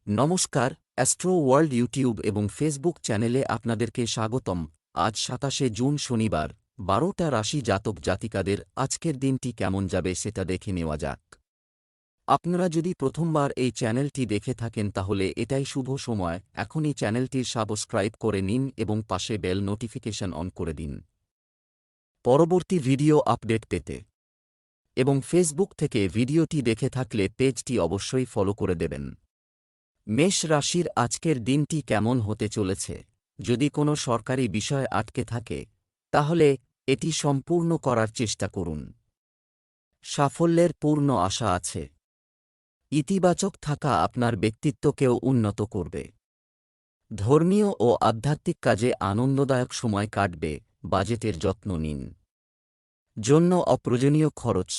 নমস্কার, astro world YouTube এবং Facebook চ্যানেলে আপনাদেরকে স্বাগতম। আজ ২৭শে জুন শনিবার, ১২টা রাশি জাতক জাতিকাদের আজকের দিনটি কেমন যাবে সেটা দেখে নেওয়া যাক। আপনারা যদি প্রথমবার এই চ্যানেলটি দেখে থাকেন তাহলে এটাই শুভ সময়, এখনই চ্যানেলটির সাবস্ক্রাইব করে নিন এবং পাশে বেল নোটিফিকেশন অন করে দিন পরবর্তী ভিডিও আপডেট পেতে। এবং ফেসবুক থেকে ভিডিওটি দেখে থাকলে পেজটি অবশ্যই ফলো করে দেবেন। মেষ রাশির আজকের দিনটি কেমন হতে চলেছে? যদি কোনো সরকারি বিষয় আটকে থাকে তাহলে এটি সম্পূর্ণ করার চেষ্টা করুন। সাফল্যের পূর্ণ আশা আছে। ইতিবাচক থাকা আপনার ব্যক্তিত্বকেও উন্নত করবে। ধর্মীয় ও আধ্যাত্মিক কাজে আনন্দদায়ক সময় কাটবে। বাজেটের যত্ন নিন। জন্য অপ্রয়োজনীয় খরচ।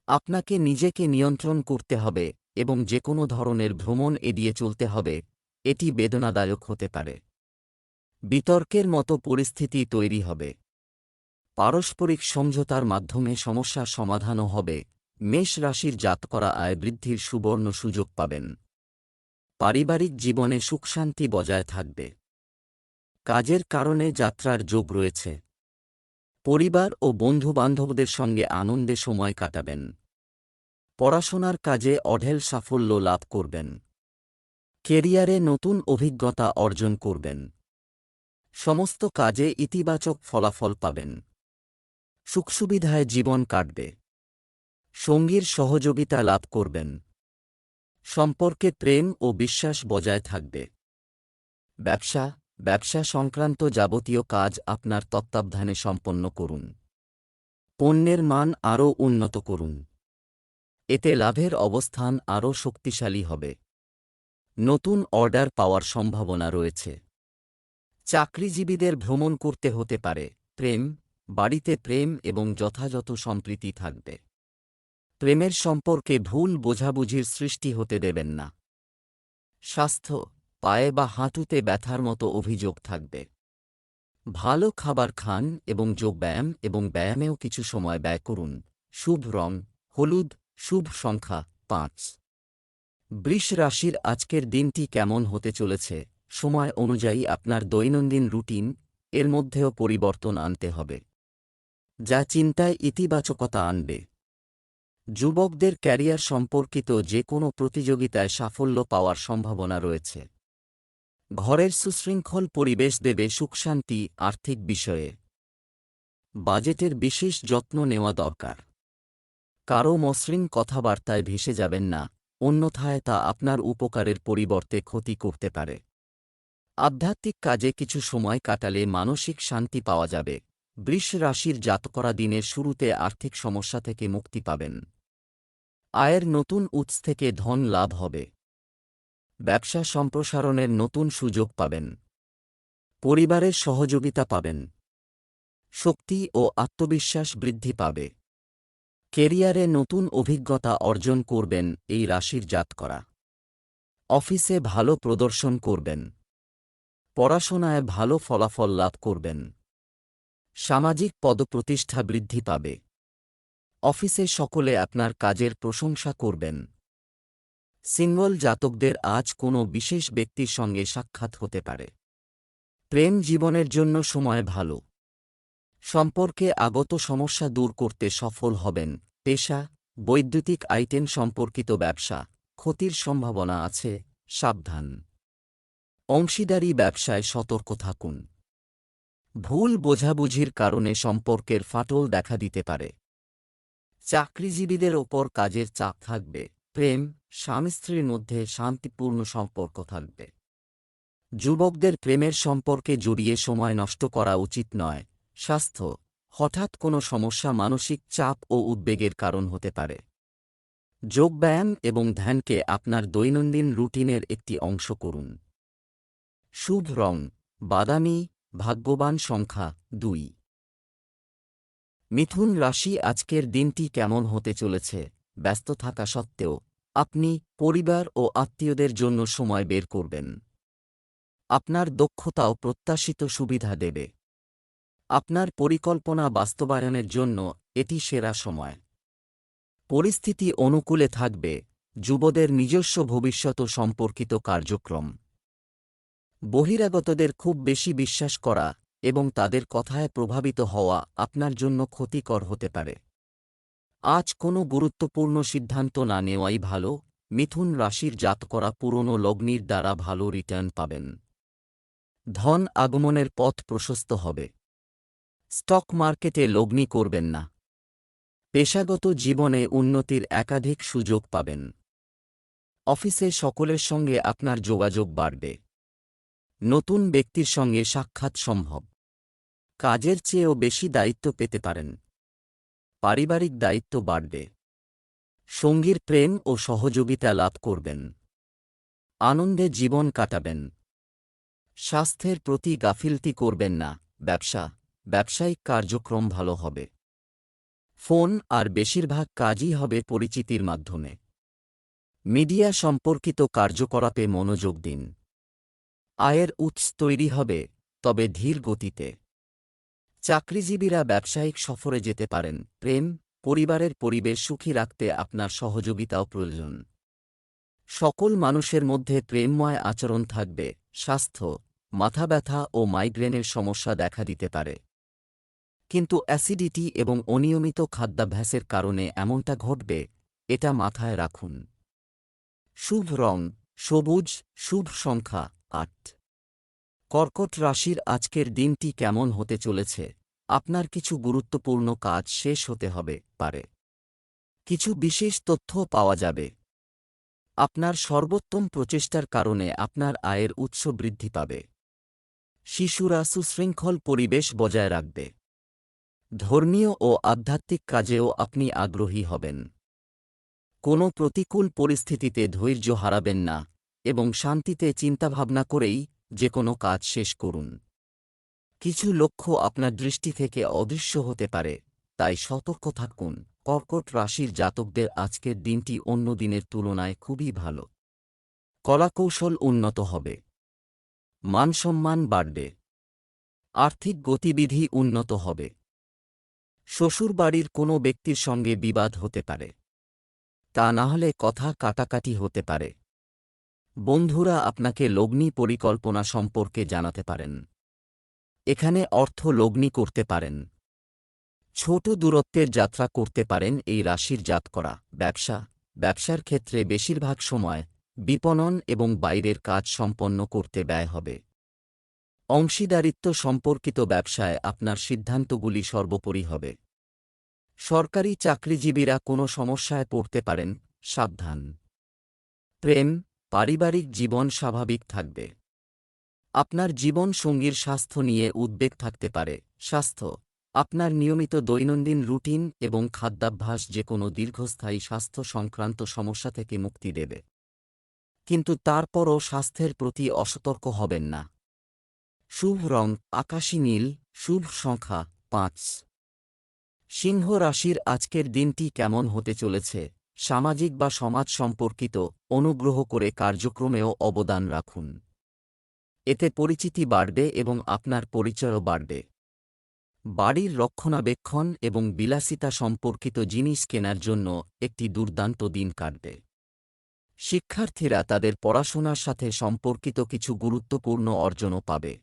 আপনাকে নিজেকে নিয়ন্ত্রণ করতে হবে এবং যে কোনো ধরনের ভ্রমণ এড়িয়ে চলতে হবে, এটি বেদনাদায়ক হতে পারে। বিতর্কের মতো পরিস্থিতি তৈরি হবে। পারস্পরিক সমঝোতার মাধ্যমে সমস্যার সমাধানও হবে। মেষ রাশির জাতকরা আয় বৃদ্ধির সুবর্ণ সুযোগ পাবেন। পারিবারিক জীবনে সুখশান্তি বজায় থাকবে। কাজের কারণে যাত্রার যোগ রয়েছে। পরিবার ও বন্ধুবান্ধবদের সঙ্গে আনন্দে সময় কাটাবেন। পড়াশোনার কাজে অঢেল সাফল্য লাভ করবেন। কেরিয়ারে নতুন অভিজ্ঞতা অর্জন করবেন। সমস্ত কাজে ইতিবাচক ফলাফল পাবেন। সুখসুবিধায় জীবন কাটবে। সঙ্গীর সহযোগিতা লাভ করবেন। সম্পর্কে প্রেম ও বিশ্বাস বজায় থাকবে। ব্যবসা সংক্রান্ত যাবতীয় কাজ আপনার তত্ত্বাবধানে সম্পন্ন করুন। পণ্যের মান আরও উন্নত করুন। এতে লাভের অবস্থান আরও শক্তিশালী হবে। নতুন অর্ডার পাওয়ার সম্ভাবনা রয়েছে। চাকরিজীবীদের ভ্রমণ করতে হতে পারে। বাড়িতে প্রেম এবং যথাযথ সম্প্রীতি থাকবে। প্রেমের সম্পর্কে ভুল বোঝাবুঝির সৃষ্টি হতে দেবেন না। স্বাস্থ্য, পায়ে বা হাঁটুতে ব্যথার মতো অভিযোগ থাকবে। ভালো খাবার খান এবং যোগব্যায়াম এবং ব্যায়ামেও কিছু সময় ব্যয় করুন। শুভ রং হলুদ। শুভ সংখ্যা ৫। বৃষ রাশির আজকের দিনটি কেমন হতে চলেছে? সময় অনুযায়ী আপনার দৈনন্দিন রুটিন এর মধ্যেও পরিবর্তন আনতে হবে, যা চিন্তায় ইতিবাচকতা আনবে। যুবকদের ক্যারিয়ার সম্পর্কিত যে কোনো প্রতিযোগিতায় সাফল্য পাওয়ার সম্ভাবনা রয়েছে। ঘরের সুশৃঙ্খল পরিবেশ দেবে সুখশান্তি। আর্থিক বিষয়ে বাজেটের বিশেষ যত্ন নেওয়া দরকার। কারও মসৃণ কথাবার্তায় ভেসে যাবেন না, অন্যথায় তা আপনার উপকারের পরিবর্তে ক্ষতি করতে পারে। আধ্যাত্মিক কাজে কিছু সময় কাটালে মানসিক শান্তি পাওয়া যাবে। বৃষ রাশির জাতকরা দিনের শুরুতে আর্থিক সমস্যা থেকে মুক্তি পাবেন। আয়ের নতুন উৎস থেকে ধন লাভ হবে। ব্যবসা সম্প্রসারণের নতুন সুযোগ পাবেন। পরিবারের সহযোগিতা পাবেন। শক্তি ও আত্মবিশ্বাস বৃদ্ধি পাবে। কেরিয়ারে নতুন অভিজ্ঞতা অর্জন করবেন এই রাশির জাতকরা। অফিসে ভালো প্রদর্শন করবেন। পড়াশোনায় ভালো ফলাফল লাভ করবেন। সামাজিক পদপ্রতিষ্ঠা বৃদ্ধি পাবে। অফিসে সকলে আপনার কাজের প্রশংসা করবেন। সিঙ্গল জাতকদের আজ কোনো বিশেষ ব্যক্তির সঙ্গে সাক্ষাৎ হতে পারে। প্রেম জীবনের জন্য সময় ভালো। সম্পর্কে আগত সমস্যা দূর করতে সফল হবেন। পেশা, বৈদ্যুতিক আইটেম সম্পর্কিত ব্যবসা, ক্ষতির সম্ভাবনা আছে, সাবধান। অংশীদারি ব্যবসায় সতর্ক থাকুন। ভুল বোঝাবুঝির কারণে সম্পর্কের ফাটল দেখা দিতে পারে। চাকরিজীবীদের ওপর কাজের চাপ থাকবে। প্রেম, স্বামী স্ত্রীর মধ্যে শান্তিপূর্ণ সম্পর্ক থাকবে। যুবকদের প্রেমের সম্পর্কে জড়িয়ে সময় নষ্ট করা উচিত নয়। স্বাস্থ্য, হঠাৎ কোনো সমস্যা মানসিক চাপ ও উদ্বেগের কারণ হতে পারে। যোগব্যায়াম এবং ধ্যানকে আপনার দৈনন্দিন রুটিনের একটি অংশ করুন। শুভ রং বাদামি। ভাগ্যবান সংখ্যা ২। মিথুন রাশি আজকের দিনটি কেমন হতে চলেছে? ব্যস্ত থাকা সত্ত্বেও আপনি পরিবার ও আত্মীয়দের জন্য সময় বের করবেন। আপনার দক্ষতাও প্রত্যাশিত সুবিধা দেবে। আপনার পরিকল্পনা বাস্তবায়নের জন্য এটি সেরা সময়। পরিস্থিতি অনুকূলে থাকবে, যুবদের নিজস্ব ভবিষ্যৎ সম্পর্কিত কার্যক্রম। বহিরাগতদের খুব বেশি বিশ্বাস করা এবং তাদের কথায় প্রভাবিত হওয়া আপনার জন্য ক্ষতিকর হতে পারে। আজ কোনো গুরুত্বপূর্ণ সিদ্ধান্ত না নেওয়াই ভালো। মিথুন রাশির জাতকরা পুরনো লগ্নির দ্বারা ভালো রিটার্ন পাবেন। ধন আগমনের পথ প্রশস্ত হবে। স্টক মার্কেটে লগ্নি করবেন না। পেশাগত জীবনে উন্নতির একাধিক সুযোগ পাবেন। অফিসে সকলের সঙ্গে আপনার যোগাযোগ বাড়বে। নতুন ব্যক্তির সঙ্গে সাক্ষাৎ সম্ভব। কাজের চেয়েও বেশি দায়িত্ব পেতে পারেন। পারিবারিক দায়িত্ব বাড়বে। সঙ্গীর প্রেম ও সহযোগিতা লাভ করবেন। আনন্দে জীবন কাটাবেন। স্বাস্থ্যের প্রতি গাফিলতি করবেন না। ব্যবসায়িক কার্যক্রম ভালো হবে। ফোন আর বেশিরভাগ কাজই হবে পরিচিতির মাধ্যমে। মিডিয়া সম্পর্কিত কার্যকলাপে মনোযোগ দিন। আয়ের উৎস তৈরি হবে, তবে ধীর গতিতে। চাকরিজীবীরা ব্যবসায়িক সফরে যেতে পারেন। প্রেম, পরিবারের পরিবেশ সুখী রাখতে আপনার সহযোগিতাও প্রয়োজন। সকল মানুষের মধ্যে প্রেমময় আচরণ থাকবে। স্বাস্থ্য, মাথা ব্যথা ও মাইগ্রেনের সমস্যা দেখা দিতে পারে। কিন্তু অ্যাসিডিটি এবং অনিয়মিত খাদ্যাভ্যাসের কারণে এমনটা ঘটবে, এটা মাথায় রাখুন। শুভ রং সবুজ, শুভ সংখ্যা ৮। কর্কট রাশির আজকের দিনটি কেমন হতে চলেছে? আপনার কিছু গুরুত্বপূর্ণ কাজ শেষ হতে পারে। কিছু বিশেষ তথ্য পাওয়া যাবে। আপনার সর্বোত্তম প্রচেষ্টার কারণে আপনার আয়ের উৎস বৃদ্ধি পাবে। শিশুরা সুশৃঙ্খল পরিবেশ বজায় রাখবে। ধর্মীয় ও আধ্যাত্মিক কাজেও আপনি আগ্রহী হবেন। কোনো প্রতিকূল পরিস্থিতিতে ধৈর্য হারাবেন না এবং শান্তিতে চিন্তাভাবনা করেই যে কোনো কাজ শেষ করুন। কিছু লক্ষ্য আপনার দৃষ্টি থেকে অদৃশ্য হতে পারে, তাই সতর্ক থাকুন। কর্কট রাশির জাতকদের আজকের দিনটি অন্য দিনের তুলনায় খুবই ভালো। কলাকৌশল উন্নত হবে। মানসম্মান বাড়বে। আর্থিক গতিবিধি উন্নত হবে। শ্বশুরবাড়ির কোনো ব্যক্তির সঙ্গে বিবাদ হতে পারে। তা না হলে কথা কাটাকাটি হতে পারে। বন্ধুরা আপনাকে লগ্নি পরিকল্পনা সম্পর্কে জানাতে পারেন। এখানে অর্থ লগ্নি করতে পারেন। ছোট দূরত্বের যাত্রা করতে পারেন এই রাশির জাতকরা। ব্যবসার ক্ষেত্রে বেশিরভাগ সময় বিপণন এবং বাইরের কাজ সম্পন্ন করতে ব্যয় হবে। অংশীদারিত্ব সম্পর্কিত ব্যবসায় আপনার সিদ্ধান্তগুলি সর্বোপরি হবে। সরকারি চাকরিজীবীরা কোনো সমস্যায় পড়তে পারেন, সাবধান। প্রেম, পারিবারিক জীবন স্বাভাবিক থাকবে। আপনার জীবন সঙ্গীর স্বাস্থ্য নিয়ে উদ্বেগ থাকতে পারে। স্বাস্থ্য, আপনার নিয়মিত দৈনন্দিন রুটিন এবং খাদ্যাভ্যাস যে কোনো দীর্ঘস্থায়ী স্বাস্থ্য সংক্রান্ত সমস্যা থেকে মুক্তি দেবে। কিন্তু তারপরও স্বাস্থ্যের প্রতি অসতর্ক হবেন না। শুভ রং আকাশী নীল, শুভ সংখ্যা ৫। সিংহ রাশির আজকের দিনটি কেমন হতে চলেছে? সামাজিক বা সমাজ সম্পর্কিত অনুগ্রহ করে কার্যক্রমেও অবদান রাখুন। এতে পরিচিতি বাড়বে এবং আপনার পরিচয়ও বাড়বে। বাড়ির রক্ষণাবেক্ষণ এবং বিলাসিতা সম্পর্কিত জিনিস কেনার জন্য একটি দুর্দান্ত দিন কাটবে। শিক্ষার্থীরা তাদের পড়াশোনার সাথে সম্পর্কিত কিছু গুরুত্বপূর্ণ অর্জনও পাবে।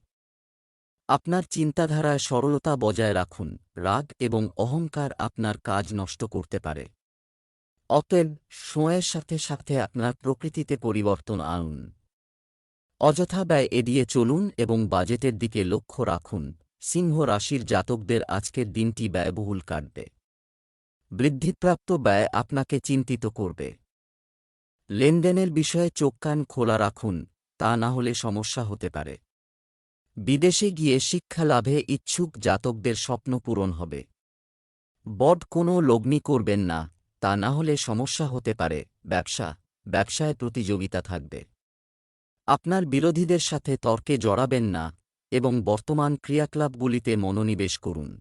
আপনার চিন্তাধারায় সরলতা বজায় রাখুন। রাগ এবং অহংকার আপনার কাজ নষ্ট করতে পারে। অতএব সময়ের সাথে সাথে আপনার প্রকৃতিতে পরিবর্তন আনুন। অযথা ব্যয় এড়িয়ে চলুন এবং বাজেটের দিকে লক্ষ্য রাখুন। সিংহ রাশির জাতকদের আজকের দিনটি ব্যয়বহুল কাটবে। বৃদ্ধিপ্রাপ্ত ব্যয় আপনাকে চিন্তিত করবে। লেনদেনের বিষয়ে চোখ কান খোলা রাখুন, তা না হলে সমস্যা হতে পারে। বিদেশে গিয়ে শিক্ষা লাভে ইচ্ছুক জাতকদের স্বপ্ন পূরণ হবে। বড কোনো লগ্নি করবেন না, তা না হলে সমস্যা হতে পারে। ব্যবসায় প্রতিযোগিতা থাকবে। আপনার বিরোধীদের সাথে তর্কে জড়াবেন না এবং বর্তমান ক্রিয়াকলাপগুলিতে মনোনিবেশ করুন।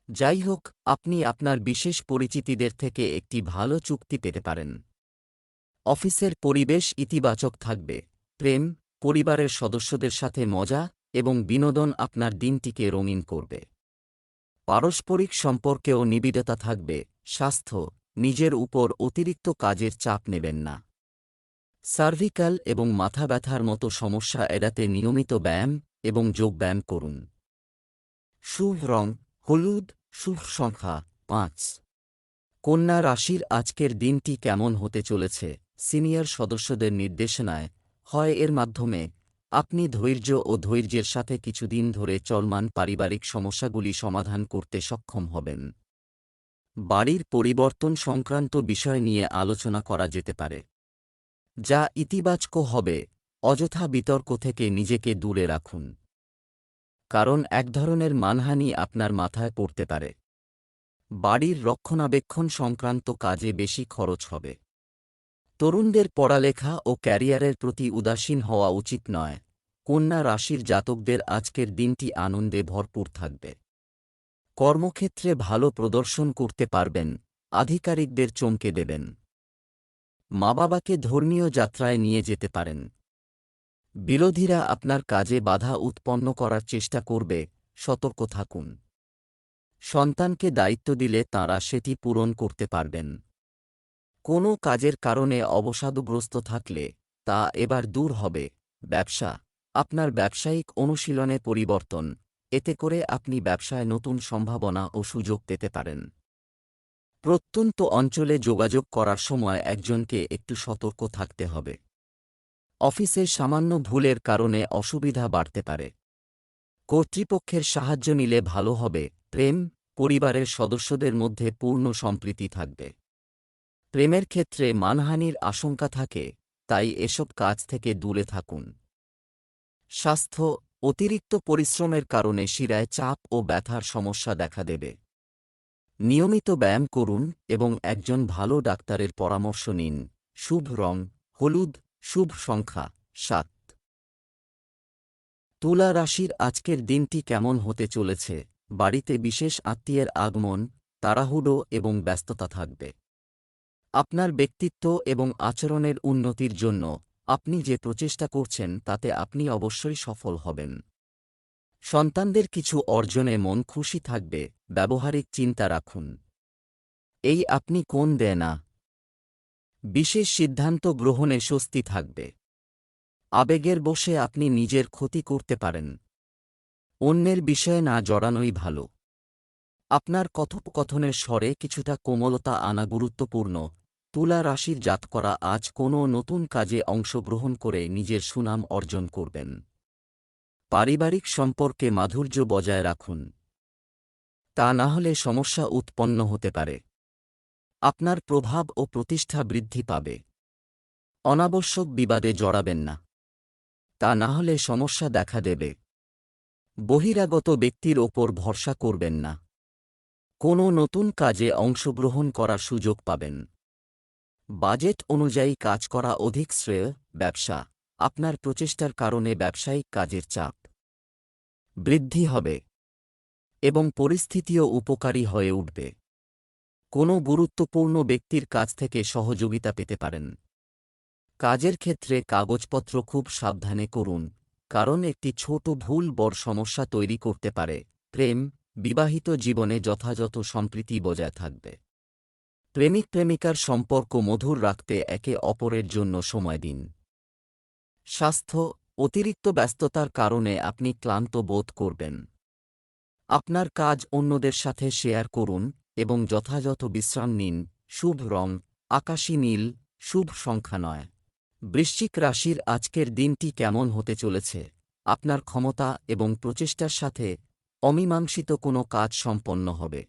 যাই হোক, আপনি আপনার বিশেষ পরিচিতিদের থেকে একটি ভালো চুক্তি পেতে পারেন। অফিসের পরিবেশ ইতিবাচক থাকবে। প্রেম, পরিবারের সদস্যদের সাথে মজা এবং বিনোদন আপনার দিনটিকে রঙিন করবে। পারস্পরিক সম্পর্কেও নিবিড়তা থাকবে। স্বাস্থ্য, নিজের উপর অতিরিক্ত কাজের চাপ নেবেন না। সার্ভিক্যাল এবং মাথা ব্যথার মতো সমস্যা এড়াতে নিয়মিত ব্যায়াম এবং যোগব্যায়াম করুন। শুভ রং হলুদ, শুভ সংখ্যা ৫। কন্যা রাশির আজকের দিনটি কেমন হতে চলেছে? সিনিয়র সদস্যদের নির্দেশনায় হয় এর মাধ্যমে আপনি ধৈর্য ও ধৈর্যের সাথে কিছুদিন ধরে চলমান পারিবারিক সমস্যাগুলি সমাধান করতে সক্ষম হবেন। বাড়ির পরিবর্তন সংক্রান্ত বিষয় নিয়ে আলোচনা করা যেতে পারে, যা ইতিবাচক হবে। অযথা বিতর্ক থেকে নিজেকে দূরে রাখুন, কারণ এক ধরনের মানহানি আপনার মাথায় পড়তে পারে। বাড়ির রক্ষণাবেক্ষণ সংক্রান্ত কাজে বেশি খরচ হবে। তরুণদের পড়ালেখা ও ক্যারিয়ারের প্রতি উদাসীন হওয়া উচিত নয়। কন্যা রাশির জাতকদের আজকের দিনটি আনন্দে ভরপুর থাকবে। কর্মক্ষেত্রে ভালো প্রদর্শন করতে পারবেন, আধিকারিকদের চমকে দেবেন। মা বাবাকে ধর্মীয় যাত্রায় নিয়ে যেতে পারেন। বিরোধীরা আপনার কাজে বাধা উৎপন্ন করার চেষ্টা করবে, সতর্ক থাকুন। সন্তানকে দায়িত্ব দিলে তাঁরা সেটি পূরণ করতে পারবেন। কোনো কাজের কারণে অবসাদগ্রস্ত থাকলে তা এবার দূর হবে। ব্যবসা, আপনার ব্যবসায়িক অনুশীলনে পরিবর্তন, এতে করে আপনি ব্যবসায় নতুন সম্ভাবনা ও সুযোগ পেতে পারেন। প্রত্যন্ত অঞ্চলে যোগাযোগ করার সময় একজনকে একটু সতর্ক থাকতে হবে। অফিসের সামান্য ভুলের কারণে অসুবিধা বাড়তে পারে। কর্তৃপক্ষের সাহায্য নিলে ভালো হবে। প্রেম, পরিবারের সদস্যদের মধ্যে পূর্ণ সম্প্রীতি থাকবে। প্রেমের ক্ষেত্রে মানহানির আশঙ্কা থাকে, তাই এসব কাজ থেকে দূরে থাকুন। স্বাস্থ্য, অতিরিক্ত পরিশ্রমের কারণে শিরায় চাপ ও ব্যথার সমস্যা দেখা দেবে। নিয়মিত ব্যায়াম করুন এবং একজন ভালো ডাক্তারের পরামর্শ নিন। শুভ রং হলুদ, শুভ সংখ্যা ৭। তুলা রাশির আজকের দিনটি কেমন হতে চলেছে? বাড়িতে বিশেষ আত্মীয়ের আগমন, তাড়াহুড়ো এবং ব্যস্ততা থাকবে। আপনার ব্যক্তিত্ব এবং আচরণের উন্নতির জন্য আপনি যে প্রচেষ্টা করছেন তাতে আপনি অবশ্যই সফল হবেন। সন্তানদের কিছু অর্জনে মন খুশি থাকবে। ব্যবহারিক চিন্তা রাখুন, এই আপনি কোন দেয় না। বিশেষ সিদ্ধান্ত গ্রহণে স্বস্তি থাকবে। আবেগের বশে আপনি নিজের ক্ষতি করতে পারেন। অন্যের বিষয়ে না জড়ানোই ভালো। আপনার কথোপকথনের স্বরে কিছুটা কোমলতা আনা গুরুত্বপূর্ণ। তুলা রাশির জাতকরা আজ কোনো নতুন কাজে অংশগ্রহণ করে নিজের সুনাম অর্জন করবেন। পারিবারিক সম্পর্কে মাধুর্য বজায় রাখুন, তা না হলে সমস্যা উৎপন্ন হতে পারে। আপনার প্রভাব ও প্রতিষ্ঠা বৃদ্ধি পাবে। অনাবশ্যক বিবাদে জড়াবেন না, তা না হলে সমস্যা দেখা দেবে। বহিরাগত ব্যক্তির ওপর ভরসা করবেন না। কোনো নতুন কাজে অংশগ্রহণ করার সুযোগ পাবেন। বাজেট অনুযায়ী কাজ করা অধিক শ্রেয়। ব্যবসা, আপনার প্রচেষ্টার কারণে ব্যবসায়িক কাজের চাপ বৃদ্ধি হবে এবং পরিস্থিতিও উপকারী হয়ে উঠবে। কোনো গুরুত্বপূর্ণ ব্যক্তির কাছ থেকে সহযোগিতা পেতে পারেন। কাজের ক্ষেত্রে কাগজপত্র খুব সাবধানে করুন, কারণ একটি ছোট ভুল বড় সমস্যা তৈরি করতে পারে। প্রেম, বিবাহিত জীবনে যথাযথ সম্প্রীতি বজায় থাকবে। প্রেমিক প্রেমিকার সম্পর্ক মধুর রাখতে একে অপরের জন্য সময় দিন। স্বাস্থ্য, অতিরিক্ত ব্যস্ততার কারণে আপনি ক্লান্ত বোধ করবেন। আপনার কাজ অন্যদের সাথে শেয়ার করুন এবং যথাযথ বিশ্রাম নিন। শুভ রং আকাশী নীল, শুভ সংখ্যা ৯। বৃশ্চিক রাশির আজকের দিনটি কেমন হতে চলেছে? আপনার ক্ষমতা এবং প্রচেষ্টার সাথে অমীমাংসিত কোনো কাজ সম্পন্ন হবে।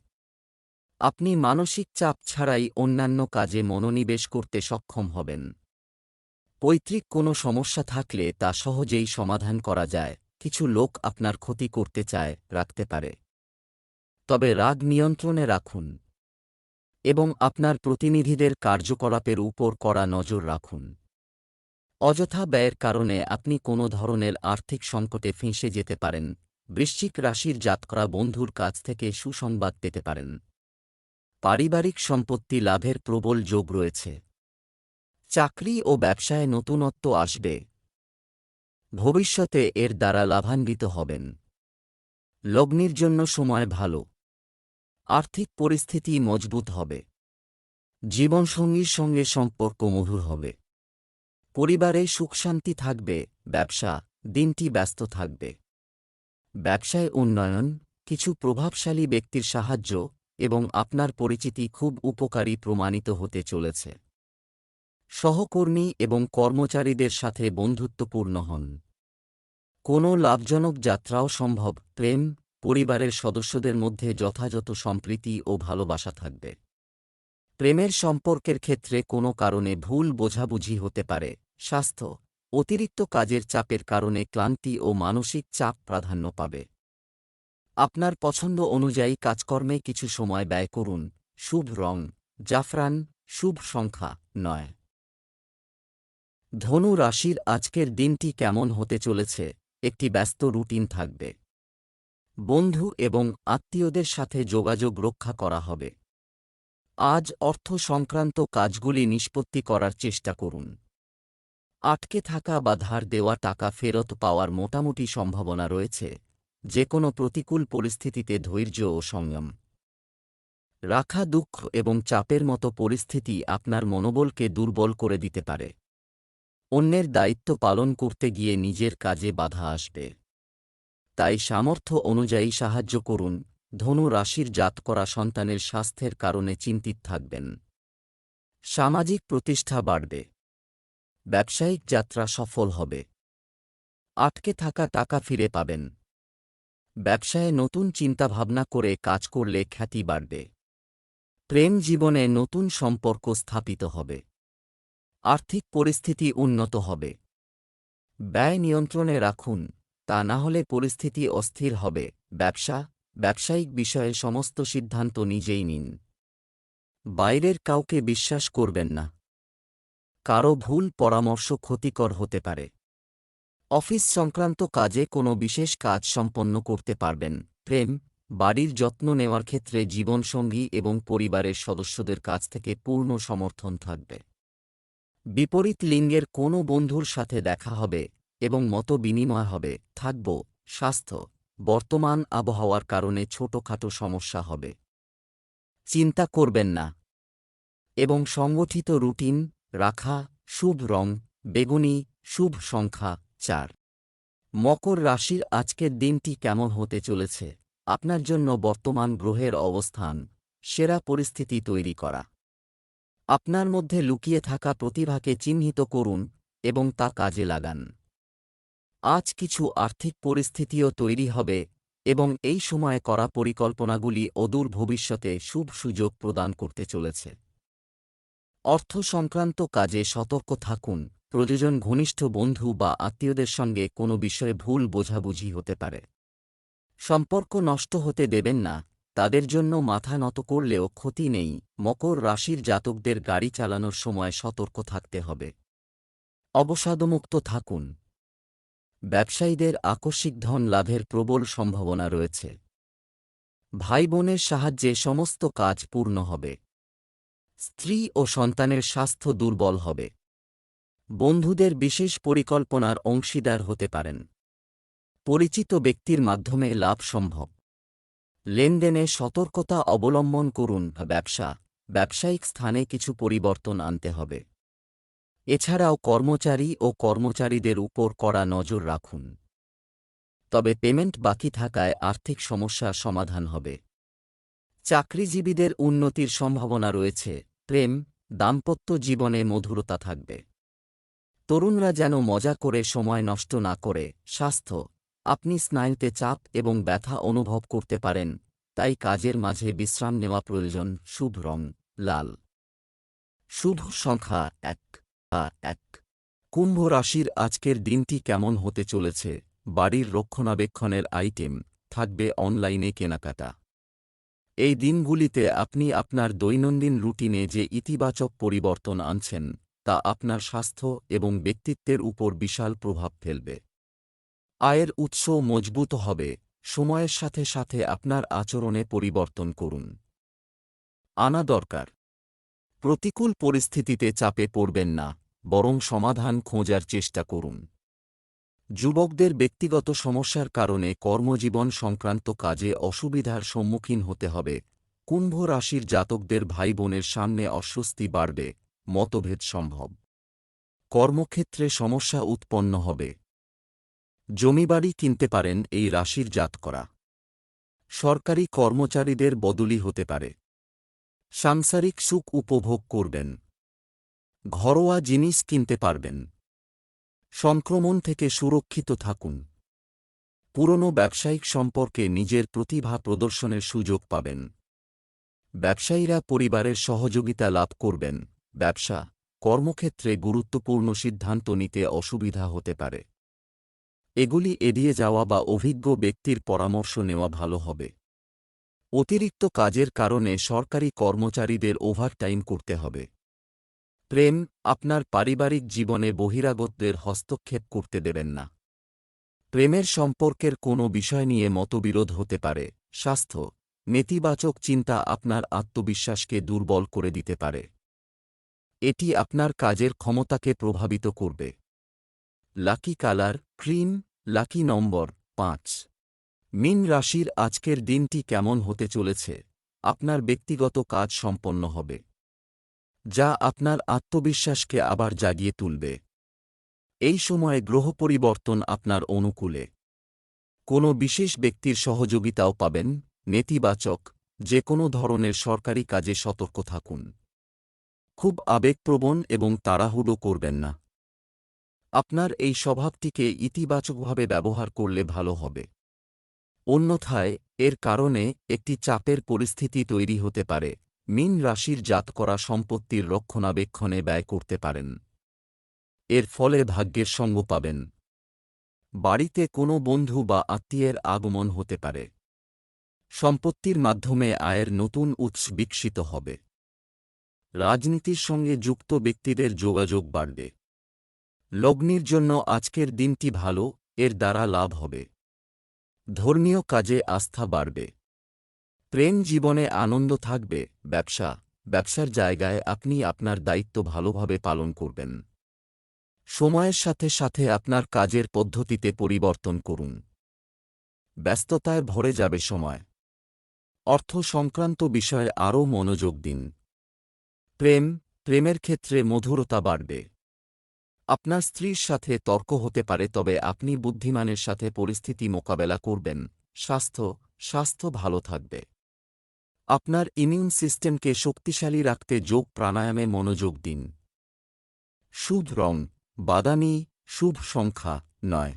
আপনি মানসিক চাপ ছাড়াই অন্যান্য কাজে মনোনিবেশ করতে সক্ষম হবেন। পৈতৃক কোনো সমস্যা থাকলে তা সহজেই সমাধান করা যায়। কিছু লোক আপনার ক্ষতি করতে রাখতে পারে, তবে রাগ নিয়ন্ত্রণে রাখুন এবং আপনার প্রতিনিধিদের কার্যকলাপের উপর কড়া নজর রাখুন। অযথা ব্যয়ের কারণে আপনি কোনো ধরনের আর্থিক সংকটে ফেঁসে যেতে পারেন। বৃশ্চিক রাশির জাতকরা বন্ধুর কাছ থেকে সুসংবাদ পেতে পারেন। পারিবারিক সম্পত্তি লাভের প্রবল যোগ রয়েছে। চাকরি ও ব্যবসায় নতুনত্ব আসবে। ভবিষ্যতে এর দ্বারা লাভান্বিত হবেন। লগ্নির জন্য সময় ভালো। আর্থিক পরিস্থিতি মজবুত হবে। জীবনসঙ্গীর সঙ্গে সম্পর্ক মধুর হবে। পরিবারে সুখশান্তি থাকবে। ব্যবসা, দিনটি ব্যস্ত থাকবে। ব্যবসায় উন্নয়ন, কিছু প্রভাবশালী ব্যক্তির সাহায্য এবং আপনার পরিচিতি খুব উপকারী প্রমাণিত হতে চলেছে। সহকর্মী এবং কর্মচারীদের সাথে বন্ধুত্বপূর্ণ হন। কোনো লাভজনক যাত্রাও সম্ভব। প্রেম, পরিবারের সদস্যদের মধ্যে যথাযথ সম্প্রীতি ও ভালোবাসা থাকবে। প্রেমের সম্পর্কের ক্ষেত্রে কোনো কারণে ভুল বোঝাবুঝি হতে পারে। স্বাস্থ্য, অতিরিক্ত কাজের চাপের কারণে ক্লান্তি ও মানসিক চাপ প্রাধান্য পাবে। আপনার পছন্দ অনুযায়ী কাজকর্মে কিছু সময় ব্যয় করুন। শুভ রং জাফরান, শুভ সংখ্যা 9। ধনু রাশির আজকের দিনটি কেমন হতে চলেছে? একটি ব্যস্ত রুটিন থাকবে। বন্ধু এবং আত্মীয়দের সাথে যোগাযোগ রক্ষা করা হবে। আজ অর্থ সংক্রান্ত কাজগুলি নিষ্পত্তি করার চেষ্টা করুন। আটকে থাকা বা ধার দেওয়া টাকা ফেরত পাওয়ার মোটামুটি সম্ভাবনা রয়েছে। যে কোনো প্রতিকূল পরিস্থিতিতে ধৈর্য ও সংযম রাখা, দুঃখ এবং চাপের মতো পরিস্থিতি আপনার মনোবলকে দুর্বল করে দিতে পারে। অন্যের দায়িত্ব পালন করতে গিয়ে নিজের কাজে বাধা আসবে। তাই সামর্থ্য অনুযায়ী সাহায্য করুন। ধনু রাশির জাতকরা সন্তানের স্বাস্থ্যের কারণে চিন্তিত থাকবেন। সামাজিক প্রতিষ্ঠা বাড়বে। ব্যবসায়িক যাত্রা সফল হবে। আটকে থাকা টাকা ফিরে পাবেন। ব্যবসায়ে নতুন চিন্তাভাবনা করে কাজ করলে খ্যাতি বাড়বে। প্রেম জীবনে নতুন সম্পর্ক স্থাপিত হবে। আর্থিক পরিস্থিতি উন্নত হবে। ব্যয় নিয়ন্ত্রণে রাখুন, তা না হলে পরিস্থিতি অস্থির হবে। ব্যবসায়িক বিষয়ে সমস্ত সিদ্ধান্ত নিজেই নিন। বাইরের কাউকে বিশ্বাস করবেন না। কারো ভুল পরামর্শ ক্ষতিকর হতে পারে। অফিস সংক্রান্ত কাজে কোনো বিশেষ কাজ সম্পন্ন করতে পারবেন। প্রেম, বাড়ির যত্ন নেওয়ার ক্ষেত্রে জীবনসঙ্গী এবং পরিবারের সদস্যদের কাছ থেকে পূর্ণ সমর্থন থাকবে। বিপরীত লিঙ্গের কোনো বন্ধুর সাথে দেখা হবে এবং মত বিনিময় হবে। স্বাস্থ্য, বর্তমান আবহাওয়ার কারণে ছোটখাটো সমস্যা হবে। চিন্তা করবেন না এবং সংগঠিত রুটিন রাখা। শুভ রং বেগুনি, শুভ সংখ্যা 4। মকর রাশির আজকের দিনটি কেমন হতে চলেছে? আপনার জন্য বর্তমান গ্রহের অবস্থান সেরা পরিস্থিতি তৈরি করা। আপনার মধ্যে লুকিয়ে থাকা প্রতিভাকে চিহ্নিত করুন এবং তা কাজে লাগান। আজ কিছু আর্থিক পরিস্থিতিও তৈরি হবে এবং এই সময়ে করা পরিকল্পনাগুলি অদূর ভবিষ্যতে শুভ সুযোগ প্রদান করতে চলেছে। অর্থ সংক্রান্ত কাজে সতর্ক থাকুন। প্রয়োজন ঘনিষ্ঠ বন্ধু বা আত্মীয়দের সঙ্গে কোনো বিষয়ে ভুল বোঝাবুঝি হতে পারে। সম্পর্ক নষ্ট হতে দেবেন না। তাদের জন্য মাথা নত করলেও ক্ষতি নেই। মকর রাশির জাতকদের গাড়ি চালানোর সময় সতর্ক থাকতে হবে। অবসাদমুক্ত থাকুন। ব্যবসায়ীদের আকস্মিক ধন লাভের প্রবল সম্ভাবনা রয়েছে। ভাই বোনের সাহায্যে সমস্ত কাজ পূর্ণ হবে। স্ত্রী ও সন্তানের স্বাস্থ্য দুর্বল হবে। বন্ধুদের বিশেষ পরিকল্পনার অংশীদার হতে পারেন। পরিচিত ব্যক্তির মাধ্যমে লাভ সম্ভব। লেনদেনে সতর্কতা অবলম্বন করুন। ব্যবসায়িক স্থানে কিছু পরিবর্তন আনতে হবে। এছাড়াও কর্মচারী ও কর্মচারীদের উপর কড়া নজর রাখুন। তবে পেমেন্ট বাকি থাকায় আর্থিক সমস্যার সমাধান হবে। চাকরিজীবীদের উন্নতির সম্ভাবনা রয়েছে। প্রেম, দাম্পত্য জীবনে মধুরতা থাকবে। তরুণরা যেন মজা করে সময় নষ্ট না করে। স্বাস্থ্য, আপনি স্নায়ুতে চাপ এবং ব্যথা অনুভব করতে পারেন, তাই কাজের মাঝে বিশ্রাম নেওয়া প্রয়োজন। শুভ রং লাল, শুভ সংখ্যা 1। কুম্ভ রাশির আজকের দিনটি কেমন হতে চলেছে? বাড়ির রক্ষণাবেক্ষণের আইটেম থাকবে। অনলাইনে কেনাকাটা। এই দিনগুলিতে আপনি আপনার দৈনন্দিন রুটিনে যে ইতিবাচক পরিবর্তন আনছেন তা আপনার স্বাস্থ্য এবং ব্যক্তিত্বের উপর বিশাল প্রভাব ফেলবে। আয়ের উৎস মজবুত হবে। সময়ের সাথে সাথে আপনার আচরণে পরিবর্তন করুন। আনা দরকার। প্রতিকূল পরিস্থিতিতে চাপে পড়বেন না, বরং সমাধান খোঁজার চেষ্টা করুন। যুবকদের ব্যক্তিগত সমস্যার কারণে কর্মজীবন সংক্রান্ত কাজে অসুবিধার সম্মুখীন হতে হবে। কুম্ভ রাশির জাতকদের ভাই বোনের সামনে অস্বস্তি বাড়বে, মতভেদ সম্ভব। কর্মক্ষেত্রে সমস্যা উৎপন্ন হবে। জমিবাড়ি কিনতে পারেন এই রাশির জাতকরা। সরকারি কর্মচারীদের বদলি হতে পারে। সাংসারিক সুখ উপভোগ করবেন। ঘরোয়া জিনিস কিনতে পারবেন। সংক্রমণ থেকে সুরক্ষিত থাকুন। পুরনো ব্যবসায়িক সম্পর্কে নিজের প্রতিভা প্রদর্শনের সুযোগ পাবেন। ব্যবসায়ীরা পরিবারের সহযোগিতা লাভ করবেন। ব্যবসা, কর্মক্ষেত্রে গুরুত্বপূর্ণ সিদ্ধান্ত নিতে অসুবিধা হতে পারে। এগুলি এড়িয়ে যাওয়া বা অভিজ্ঞ ব্যক্তির পরামর্শ নেওয়া ভালো হবে। অতিরিক্ত কাজের কারণে সরকারি কর্মচারীদের ওভারটাইম করতে হবে। প্রেম, আপনার পারিবারিক জীবনে বহিরাগতদের হস্তক্ষেপ করতে দেবেন না। প্রেমের সম্পর্কের কোনো বিষয় নিয়ে মতবিরোধ হতে পারে। স্বাস্থ্য, নেতিবাচক চিন্তা আপনার আত্মবিশ্বাসকে দুর্বল করে দিতে পারে। এটি আপনার কাজের ক্ষমতাকে প্রভাবিত করবে। লাকি কালার ক্রিম, লাকি নম্বর 5। মীন রাশির আজকের দিনটি কেমন হতে চলেছে? আপনার ব্যক্তিগত কাজ সম্পন্ন হবে, যা আপনার আত্মবিশ্বাসকে আবার জাগিয়ে তুলবে। এই সময়ে গ্রহ পরিবর্তন আপনার অনুকূলে। কোনো বিশেষ ব্যক্তির সহযোগিতাও পাবেন। নেতিবাচক, যে কোনো ধরনের সরকারি কাজে সতর্ক থাকুন। খুব আবেগপ্রবণ এবং তাড়াহুড়ো করবেন না। আপনার এই স্বভাবটিকে ইতিবাচকভাবে ব্যবহার করলে ভালো হবে। অন্যথায় এর কারণে একটি চাপের পরিস্থিতি তৈরি হতে পারে। মীন রাশির জাতকরা সম্পত্তির রক্ষণাবেক্ষণে ব্যয় করতে পারেন। এর ফলে ভাগ্যের সঙ্গ পাবেন। বাড়িতে কোনো বন্ধু বা আত্মীয়ের আগমন হতে পারে। সম্পত্তির মাধ্যমে আয়ের নতুন উৎস বিকশিত হবে। রাজনীতির সঙ্গে যুক্ত ব্যক্তিদের যোগাযোগ বাড়বে। লগ্নির জন্য আজকের দিনটি ভালো, এর দ্বারা লাভ হবে। ধর্মীয় কাজে আস্থা বাড়বে। প্রেম জীবনে আনন্দ থাকবে। ব্যবসার জায়গায় আপনি আপনার দায়িত্ব ভালোভাবে পালন করবেন। সময়ের সাথে সাথে আপনার কাজের পদ্ধতিতে পরিবর্তন করুন। ব্যস্ততায় ভরে যাবে সময়। অর্থ সংক্রান্ত বিষয়ে আরও মনোযোগ দিন। প্রেমের ক্ষেত্রে মধুরতা বাড়বে। আপনার স্ত্রীর সাথে তর্ক হতে পারে, তবে আপনি বুদ্ধিমানের সাথে পরিস্থিতি মোকাবেলা করবেন। স্বাস্থ্য ভালো থাকবে। আপনার ইমিউন সিস্টেমকে শক্তিশালী রাখতে যোগ প্রাণায়ামে মনোযোগ দিন। শুভ রং বাদামি, শুভ সংখ্যা 9।